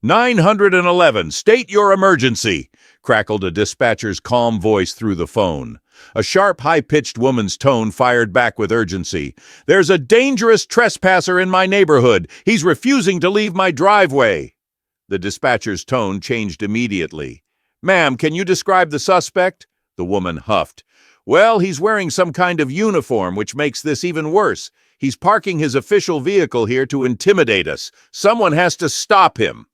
911, state your emergency, crackled a dispatcher's calm voice through the phone. A sharp, high-pitched woman's tone fired back with urgency. There's a dangerous trespasser in my neighborhood. He's refusing to leave my driveway. The dispatcher's tone changed immediately. Ma'am, can you describe the suspect? The woman huffed. Well, he's wearing some kind of uniform, which makes this even worse. He's parking his official vehicle here to intimidate us. Someone has to stop him.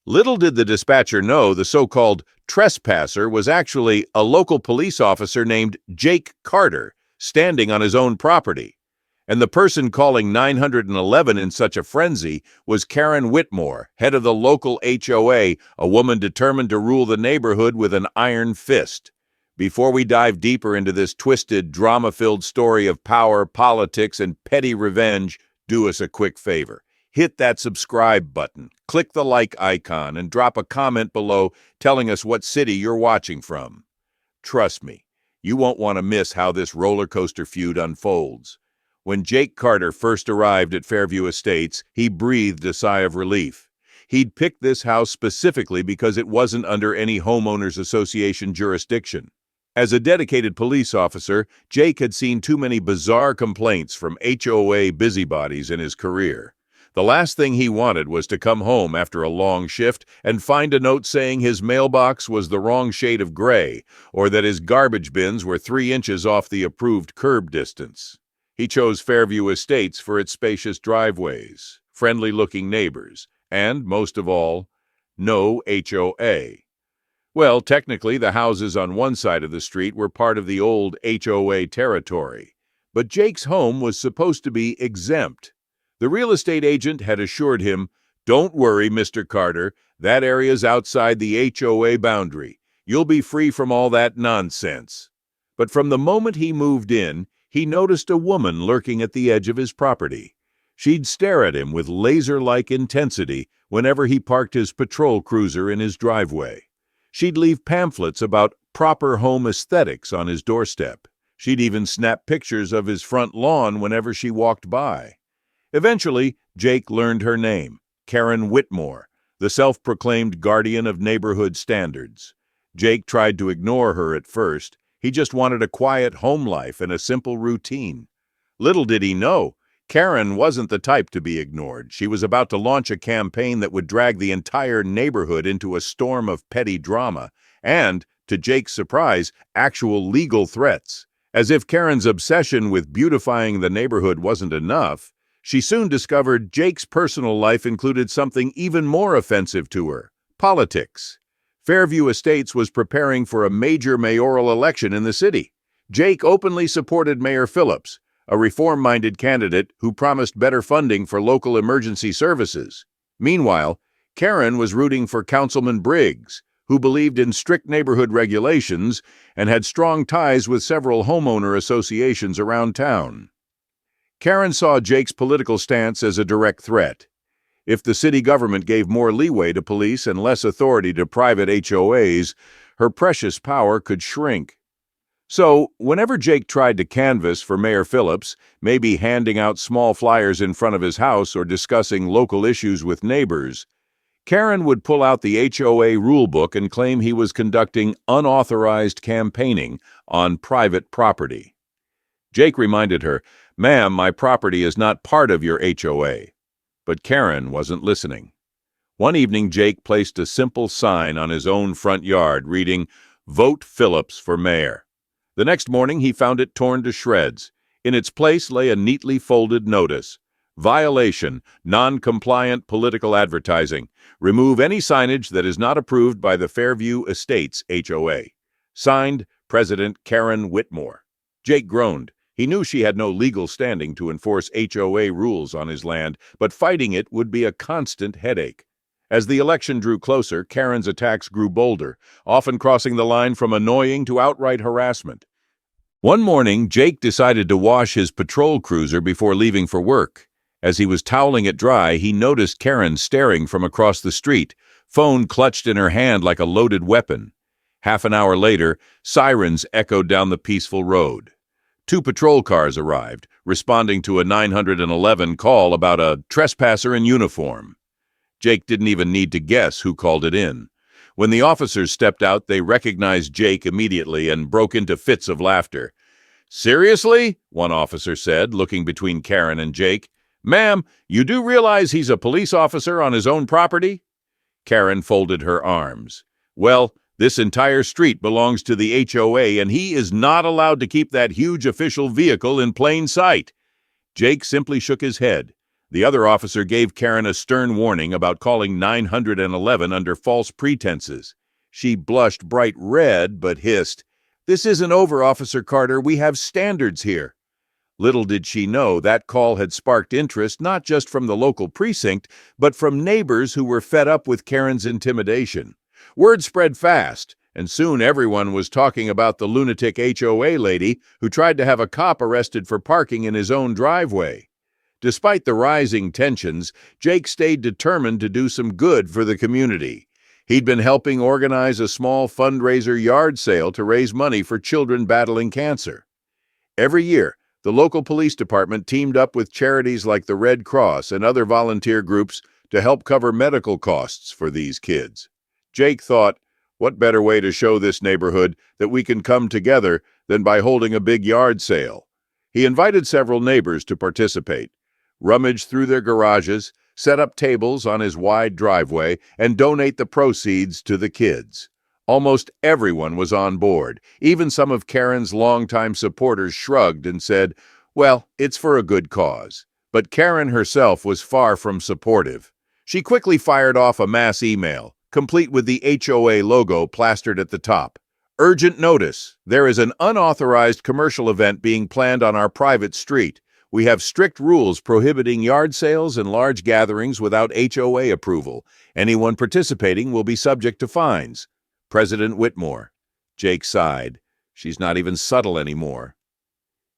Little did the dispatcher know the so-called trespasser was actually a local police officer named Jake Carter, standing on his own property. And the person calling 911 in such a frenzy was Karen Whitmore, head of the local HOA, a woman determined to rule the neighborhood with an iron fist. Before we dive deeper into this twisted, drama-filled story of power, politics, and petty revenge, do us a quick favor. Hit that subscribe button, click the like icon, and drop a comment below telling us what city you're watching from. Trust me, you won't want to miss how this roller coaster feud unfolds. When Jake Carter first arrived at Fairview Estates, he breathed a sigh of relief. He'd picked this house specifically because it wasn't under any homeowners association jurisdiction. As a dedicated police officer, Jake had seen too many bizarre complaints from HOA busybodies in his career. The last thing he wanted was to come home after a long shift and find a note saying his mailbox was the wrong shade of gray, or that his garbage bins were 3 inches off the approved curb distance. He chose Fairview Estates for its spacious driveways, friendly-looking neighbors, and, most of all, no HOA. Well, technically, the houses on one side of the street were part of the old HOA territory, but Jake's home was supposed to be exempt. The real estate agent had assured him, "Don't worry, Mr. Carter, that area's outside the HOA boundary. You'll be free from all that nonsense." But from the moment he moved in, he noticed a woman lurking at the edge of his property. She'd stare at him with laser-like intensity whenever he parked his patrol cruiser in his driveway. She'd leave pamphlets about proper home aesthetics on his doorstep. She'd even snap pictures of his front lawn whenever she walked by. Eventually, Jake learned her name, Karen Whitmore, the self-proclaimed guardian of neighborhood standards. Jake tried to ignore her at first. He just wanted a quiet home life and a simple routine. Little did he know, Karen wasn't the type to be ignored. She was about to launch a campaign that would drag the entire neighborhood into a storm of petty drama and, to Jake's surprise, actual legal threats. As if Karen's obsession with beautifying the neighborhood wasn't enough, she soon discovered Jake's personal life included something even more offensive to her: politics. Fairview Estates was preparing for a major mayoral election in the city. Jake openly supported Mayor Phillips, a reform-minded candidate who promised better funding for local emergency services. Meanwhile, Karen was rooting for Councilman Briggs, who believed in strict neighborhood regulations and had strong ties with several homeowner associations around town. Karen saw Jake's political stance as a direct threat. If the city government gave more leeway to police and less authority to private HOAs, her precious power could shrink. So, whenever Jake tried to canvass for Mayor Phillips, maybe handing out small flyers in front of his house or discussing local issues with neighbors, Karen would pull out the HOA rulebook and claim he was conducting unauthorized campaigning on private property. Jake reminded her, "Ma'am, my property is not part of your HOA." But Karen wasn't listening. One evening, Jake placed a simple sign on his own front yard reading, "Vote Phillips for mayor." The next morning, he found it torn to shreds. In its place lay a neatly folded notice: "Violation, non-compliant political advertising. Remove any signage that is not approved by the Fairview Estates HOA. Signed, President Karen Whitmore." Jake groaned. He knew she had no legal standing to enforce HOA rules on his land, but fighting it would be a constant headache. As the election drew closer, Karen's attacks grew bolder, often crossing the line from annoying to outright harassment. One morning, Jake decided to wash his patrol cruiser before leaving for work. As he was toweling it dry, he noticed Karen staring from across the street, phone clutched in her hand like a loaded weapon. Half an hour later, sirens echoed down the peaceful road. 2 patrol cars arrived, responding to a 911 call about a trespasser in uniform. Jake didn't even need to guess who called it in. When the officers stepped out, they recognized Jake immediately and broke into fits of laughter. "Seriously?" one officer said, looking between Karen and Jake. "Ma'am, you do realize he's a police officer on his own property?" Karen folded her arms. "Well, this entire street belongs to the HOA, and he is not allowed to keep that huge official vehicle in plain sight." Jake simply shook his head. The other officer gave Karen a stern warning about calling 911 under false pretenses. She blushed bright red, but hissed, "This isn't over, Officer Carter. We have standards here." Little did she know that call had sparked interest not just from the local precinct, but from neighbors who were fed up with Karen's intimidation. Word spread fast, and soon everyone was talking about the lunatic HOA lady who tried to have a cop arrested for parking in his own driveway. Despite the rising tensions, Jake stayed determined to do some good for the community. He'd been helping organize a small fundraiser yard sale to raise money for children battling cancer. Every year, the local police department teamed up with charities like the Red Cross and other volunteer groups to help cover medical costs for these kids. Jake thought, what better way to show this neighborhood that we can come together than by holding a big yard sale? He invited several neighbors to participate, rummage through their garages, set up tables on his wide driveway, and donate the proceeds to the kids. Almost everyone was on board. Even some of Karen's longtime supporters shrugged and said, "Well, it's for a good cause." But Karen herself was far from supportive. She quickly fired off a mass email, complete with the HOA logo plastered at the top. "Urgent notice. There is an unauthorized commercial event being planned on our private street. We have strict rules prohibiting yard sales and large gatherings without HOA approval. Anyone participating will be subject to fines. President Whitmore." Jake sighed. She's not even subtle anymore.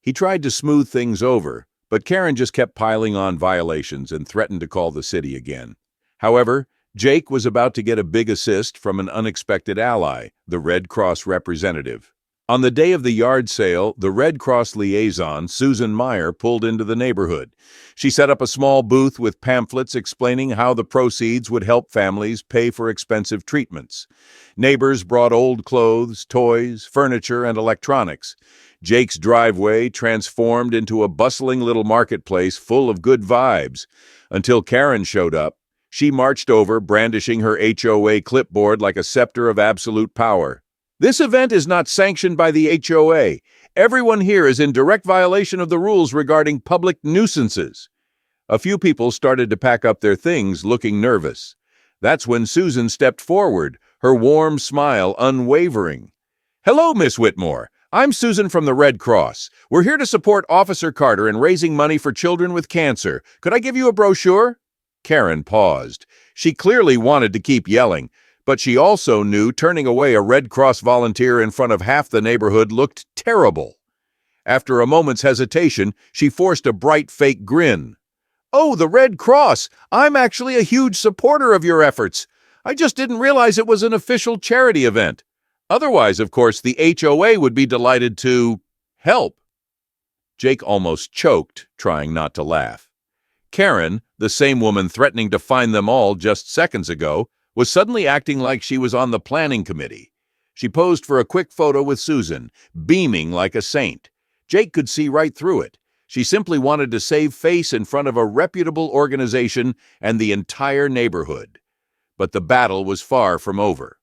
He tried to smooth things over, but Karen just kept piling on violations and threatened to call the city again. However, Jake was about to get a big assist from an unexpected ally, the Red Cross representative. On the day of the yard sale, the Red Cross liaison, Susan Meyer, pulled into the neighborhood. She set up a small booth with pamphlets explaining how the proceeds would help families pay for expensive treatments. Neighbors brought old clothes, toys, furniture, and electronics. Jake's driveway transformed into a bustling little marketplace full of good vibes. Until Karen showed up, she marched over, brandishing her HOA clipboard like a scepter of absolute power. "This event is not sanctioned by the HOA. Everyone here is in direct violation of the rules regarding public nuisances." A few people started to pack up their things, looking nervous. That's when Susan stepped forward, her warm smile unwavering. "Hello, Miss Whitmore. I'm Susan from the Red Cross. We're here to support Officer Carter in raising money for children with cancer. Could I give you a brochure?" Karen paused. She clearly wanted to keep yelling, but she also knew turning away a Red Cross volunteer in front of half the neighborhood looked terrible. After a moment's hesitation, she forced a bright fake grin. "Oh, the Red Cross! I'm actually a huge supporter of your efforts. I just didn't realize it was an official charity event. Otherwise, of course, the HOA would be delighted to help." Jake almost choked, trying not to laugh. Karen, the same woman threatening to fine them all just seconds ago, was suddenly acting like she was on the planning committee. She posed for a quick photo with Susan, beaming like a saint. Jake could see right through it. She simply wanted to save face in front of a reputable organization and the entire neighborhood. But the battle was far from over.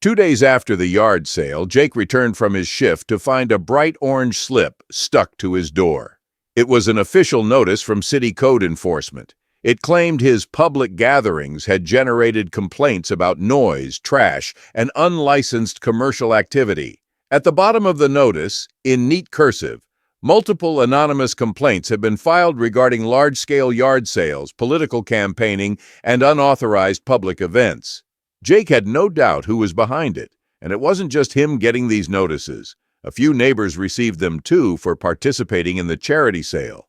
2 days after the yard sale, Jake returned from his shift to find a bright orange slip stuck to his door. It was an official notice from city code enforcement. It claimed his public gatherings had generated complaints about noise, trash, and unlicensed commercial activity. At the bottom of the notice, in neat cursive, multiple anonymous complaints have been filed regarding large-scale yard sales, political campaigning, and unauthorized public events. Jake had no doubt who was behind it, and it wasn't just him getting these notices. A few neighbors received them too for participating in the charity sale.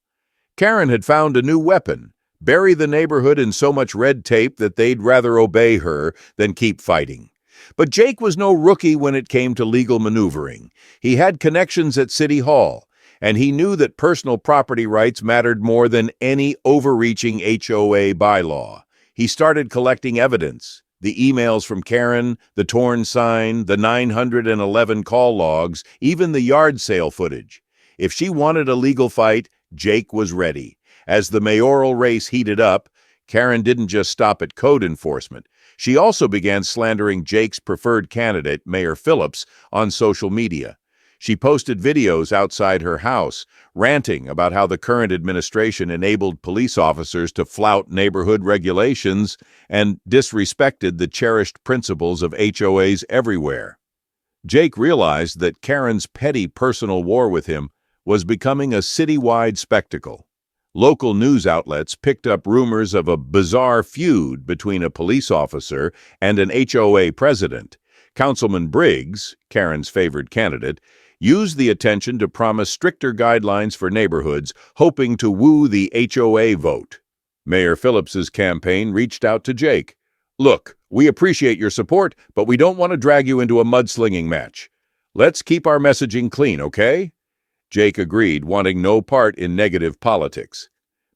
Karen had found a new weapon: bury the neighborhood in so much red tape that they'd rather obey her than keep fighting. But Jake was no rookie when it came to legal maneuvering. He had connections at City Hall, and he knew that personal property rights mattered more than any overreaching HOA bylaw. He started collecting evidence. The emails from Karen, the torn sign, the 911 call logs, even the yard sale footage. If she wanted a legal fight, Jake was ready. As the mayoral race heated up, Karen didn't just stop at code enforcement. She also began slandering Jake's preferred candidate, Mayor Phillips, on social media. She posted videos outside her house, ranting about how the current administration enabled police officers to flout neighborhood regulations and disrespected the cherished principles of HOAs everywhere. Jake realized that Karen's petty personal war with him was becoming a citywide spectacle. Local news outlets picked up rumors of a bizarre feud between a police officer and an HOA president. Councilman Briggs, Karen's favored candidate, used the attention to promise stricter guidelines for neighborhoods, hoping to woo the HOA vote. Mayor Phillips's campaign reached out to Jake. "Look, we appreciate your support, but we don't want to drag you into a mudslinging match. Let's keep our messaging clean, okay?" Jake agreed, wanting no part in negative politics.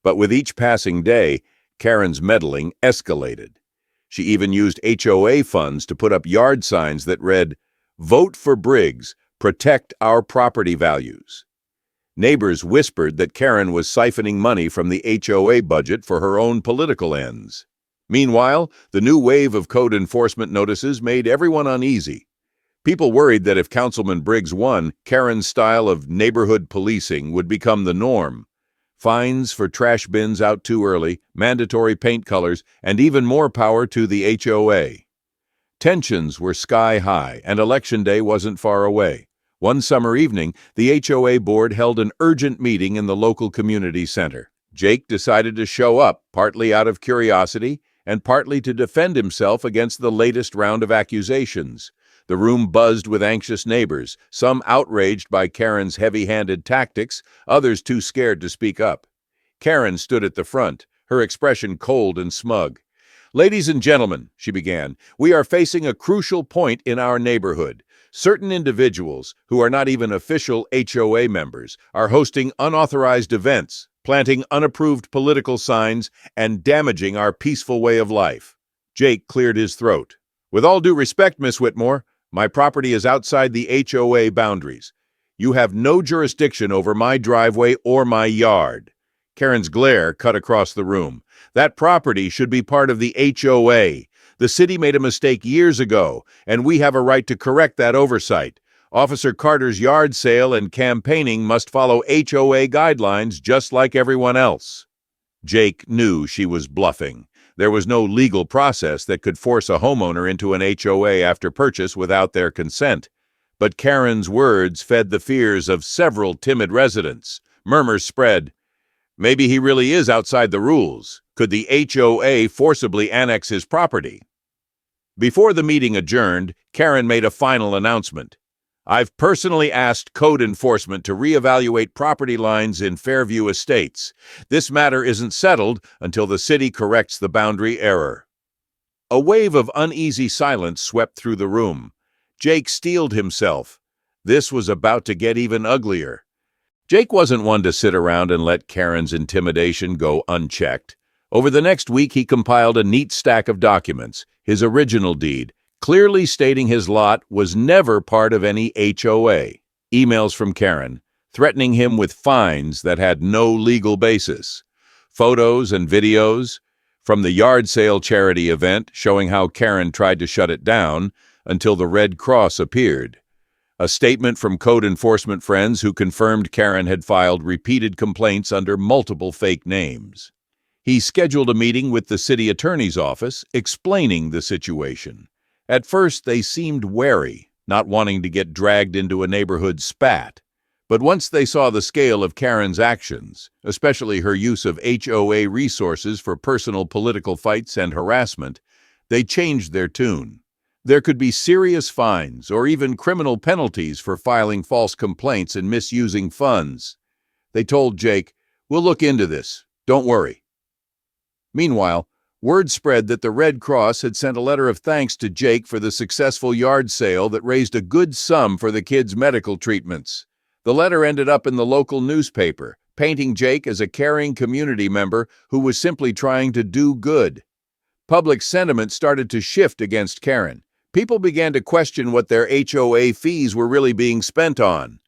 But with each passing day, Karen's meddling escalated. She even used HOA funds to put up yard signs that read, "Vote for Briggs, protect our property values." Neighbors whispered that Karen was siphoning money from the HOA budget for her own political ends. Meanwhile, the new wave of code enforcement notices made everyone uneasy. People worried that if Councilman Briggs won, Karen's style of neighborhood policing would become the norm. Fines for trash bins out too early, mandatory paint colors, and even more power to the HOA. Tensions were sky high, and Election Day wasn't far away. One summer evening, the HOA board held an urgent meeting in the local community center. Jake decided to show up, partly out of curiosity and partly to defend himself against the latest round of accusations. The room buzzed with anxious neighbors, some outraged by Karen's heavy-handed tactics, others too scared to speak up. Karen stood at the front, her expression cold and smug. "Ladies and gentlemen," she began, "we are facing a crucial point in our neighborhood. Certain individuals, who are not even official HOA members, are hosting unauthorized events, planting unapproved political signs, and damaging our peaceful way of life." Jake cleared his throat. "With all due respect, Miss Whitmore, my property is outside the HOA boundaries. You have no jurisdiction over my driveway or my yard." Karen's glare cut across the room. "That property should be part of the HOA. The city made a mistake years ago, and we have a right to correct that oversight. Officer Carter's yard sale and campaigning must follow HOA guidelines just like everyone else." Jake knew she was bluffing. There was no legal process that could force a homeowner into an HOA after purchase without their consent. But Karen's words fed the fears of several timid residents. Murmurs spread. Maybe he really is outside the rules. Could the HOA forcibly annex his property? Before the meeting adjourned, Karen made a final announcement. "I've personally asked code enforcement to reevaluate property lines in Fairview Estates. This matter isn't settled until the city corrects the boundary error." A wave of uneasy silence swept through the room. Jake steeled himself. This was about to get even uglier. Jake wasn't one to sit around and let Karen's intimidation go unchecked. Over the next week, he compiled a neat stack of documents, his original deed, clearly stating his lot was never part of any HOA. Emails from Karen, threatening him with fines that had no legal basis. Photos and videos from the yard sale charity event showing how Karen tried to shut it down until the Red Cross appeared. A statement from code enforcement friends who confirmed Karen had filed repeated complaints under multiple fake names. He scheduled a meeting with the city attorney's office, explaining the situation. At first, they seemed wary, not wanting to get dragged into a neighborhood spat. But once they saw the scale of Karen's actions, especially her use of HOA resources for personal political fights and harassment, they changed their tune. There could be serious fines or even criminal penalties for filing false complaints and misusing funds. They told Jake, "We'll look into this. Don't worry." Meanwhile, word spread that the Red Cross had sent a letter of thanks to Jake for the successful yard sale that raised a good sum for the kids' medical treatments. The letter ended up in the local newspaper, painting Jake as a caring community member who was simply trying to do good. Public sentiment started to shift against Karen. People began to question what their HOA fees were really being spent on.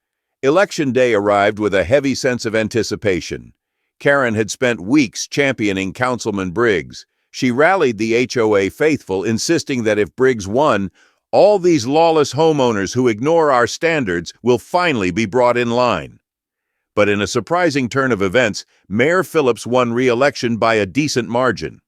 Election day arrived with a heavy sense of anticipation. Karen had spent weeks championing Councilman Briggs. She rallied the HOA faithful, insisting that if Briggs won, all these lawless homeowners who ignore our standards will finally be brought in line. But in a surprising turn of events, Mayor Phillips won re-election by a decent margin.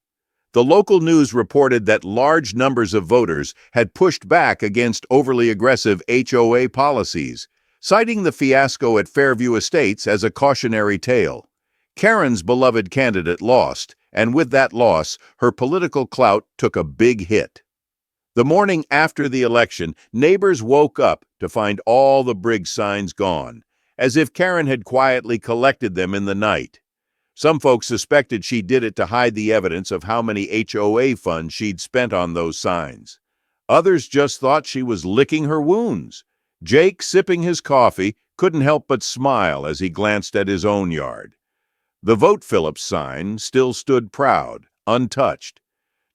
The local news reported that large numbers of voters had pushed back against overly aggressive HOA policies, citing the fiasco at Fairview Estates as a cautionary tale. Karen's beloved candidate lost, and with that loss, her political clout took a big hit. The morning after the election, neighbors woke up to find all the Briggs signs gone, as if Karen had quietly collected them in the night. Some folks suspected she did it to hide the evidence of how many HOA funds she'd spent on those signs. Others just thought she was licking her wounds. Jake, sipping his coffee, couldn't help but smile as he glanced at his own yard. The Vote Phillips sign still stood proud, untouched.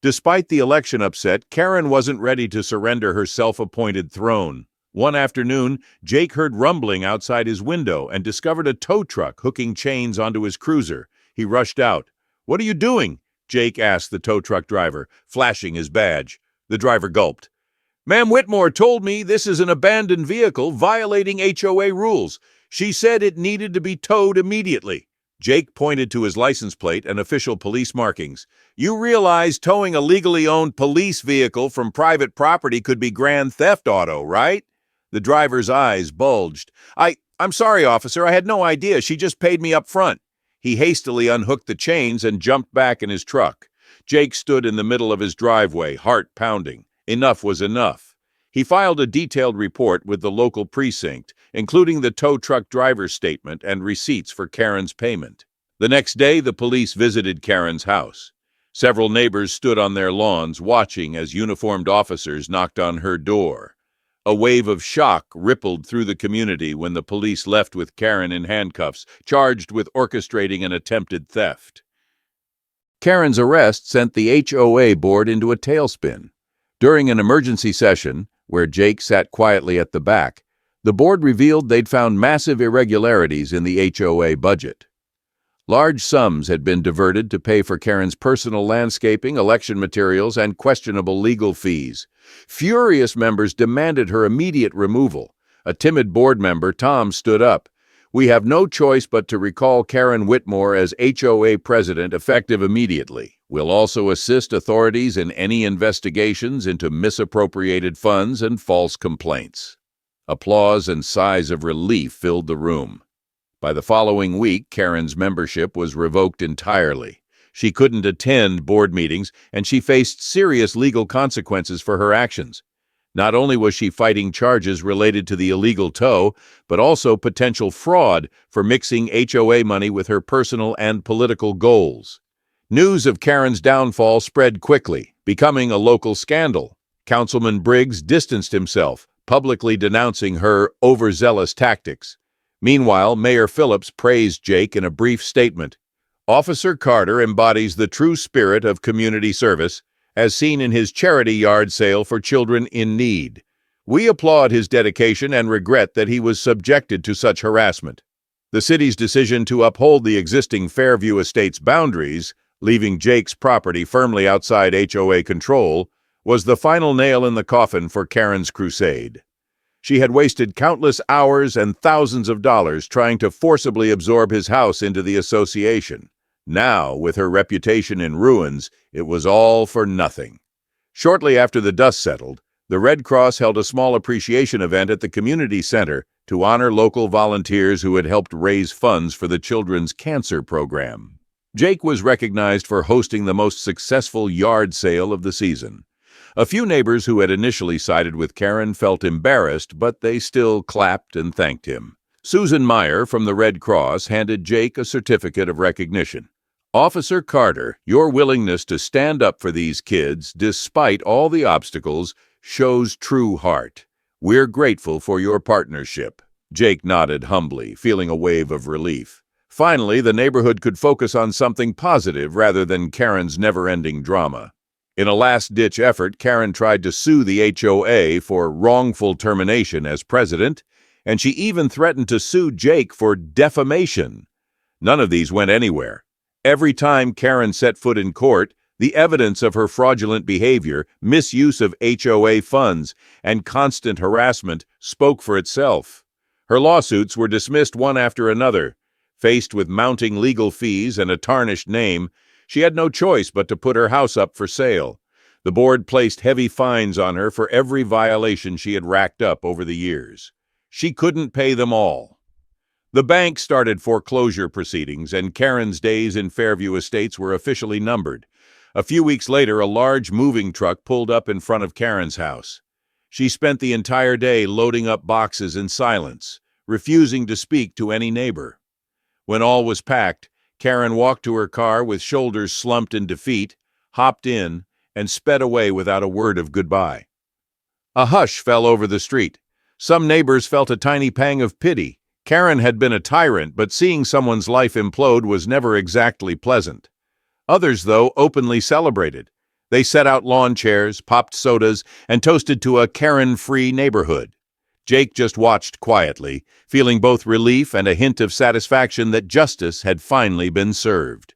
Despite the election upset, Karen wasn't ready to surrender her self-appointed throne. One afternoon, Jake heard rumbling outside his window and discovered a tow truck hooking chains onto his cruiser. He rushed out. "What are you doing?" Jake asked the tow truck driver, flashing his badge. The driver gulped. "Ma'am Whitmore told me this is an abandoned vehicle violating HOA rules. She said it needed to be towed immediately." Jake pointed to his license plate and official police markings. "You realize towing a legally owned police vehicle from private property could be grand theft auto, right?" The driver's eyes bulged. I'm sorry, officer. I had no idea. She just paid me up front." He hastily unhooked the chains and jumped back in his truck. Jake stood in the middle of his driveway, heart pounding. Enough was enough. He filed a detailed report with the local precinct, including the tow truck driver's statement and receipts for Karen's payment. The next day, the police visited Karen's house. Several neighbors stood on their lawns watching as uniformed officers knocked on her door. A wave of shock rippled through the community when the police left with Karen in handcuffs, charged with orchestrating an attempted theft. Karen's arrest sent the HOA board into a tailspin. During an emergency session, where Jake sat quietly at the back, the board revealed they'd found massive irregularities in the HOA budget. Large sums had been diverted to pay for Karen's personal landscaping, election materials, and questionable legal fees. Furious members demanded her immediate removal. A timid board member, Tom, stood up. "We have no choice but to recall Karen Whitmore as HOA president effective immediately. We'll also assist authorities in any investigations into misappropriated funds and false complaints." Applause and sighs of relief filled the room. By the following week, Karen's membership was revoked entirely. She couldn't attend board meetings, and she faced serious legal consequences for her actions. Not only was she fighting charges related to the illegal tow, but also potential fraud for mixing HOA money with her personal and political goals. News of Karen's downfall spread quickly, becoming a local scandal. Councilman Briggs distanced himself, publicly denouncing her overzealous tactics. Meanwhile, Mayor Phillips praised Jake in a brief statement. "Officer Carter embodies the true spirit of community service, as seen in his charity yard sale for children in need. We applaud his dedication and regret that he was subjected to such harassment." The city's decision to uphold the existing Fairview Estates boundaries, leaving Jake's property firmly outside HOA control, was the final nail in the coffin for Karen's crusade. She had wasted countless hours and thousands of dollars trying to forcibly absorb his house into the association. Now, with her reputation in ruins, it was all for nothing. Shortly after the dust settled, the Red Cross held a small appreciation event at the community center to honor local volunteers who had helped raise funds for the children's cancer program. Jake was recognized for hosting the most successful yard sale of the season. A few neighbors who had initially sided with Karen felt embarrassed, but they still clapped and thanked him. Susan Meyer from the Red Cross handed Jake a certificate of recognition. "Officer Carter, your willingness to stand up for these kids, despite all the obstacles, shows true heart. We're grateful for your partnership." Jake nodded humbly, feeling a wave of relief. Finally, the neighborhood could focus on something positive rather than Karen's never-ending drama. In a last-ditch effort, Karen tried to sue the HOA for wrongful termination as president, and she even threatened to sue Jake for defamation. None of these went anywhere. Every time Karen set foot in court, the evidence of her fraudulent behavior, misuse of HOA funds, and constant harassment spoke for itself. Her lawsuits were dismissed one after another. Faced with mounting legal fees and a tarnished name, she had no choice but to put her house up for sale. The board placed heavy fines on her for every violation she had racked up over the years. She couldn't pay them all. The bank started foreclosure proceedings, and Karen's days in Fairview Estates were officially numbered. A few weeks later, a large moving truck pulled up in front of Karen's house. She spent the entire day loading up boxes in silence, refusing to speak to any neighbor. When all was packed, Karen walked to her car with shoulders slumped in defeat, hopped in, and sped away without a word of goodbye. A hush fell over the street. Some neighbors felt a tiny pang of pity. Karen had been a tyrant, but seeing someone's life implode was never exactly pleasant. Others, though, openly celebrated. They set out lawn chairs, popped sodas, and toasted to a Karen-free neighborhood. Jake just watched quietly, feeling both relief and a hint of satisfaction that justice had finally been served.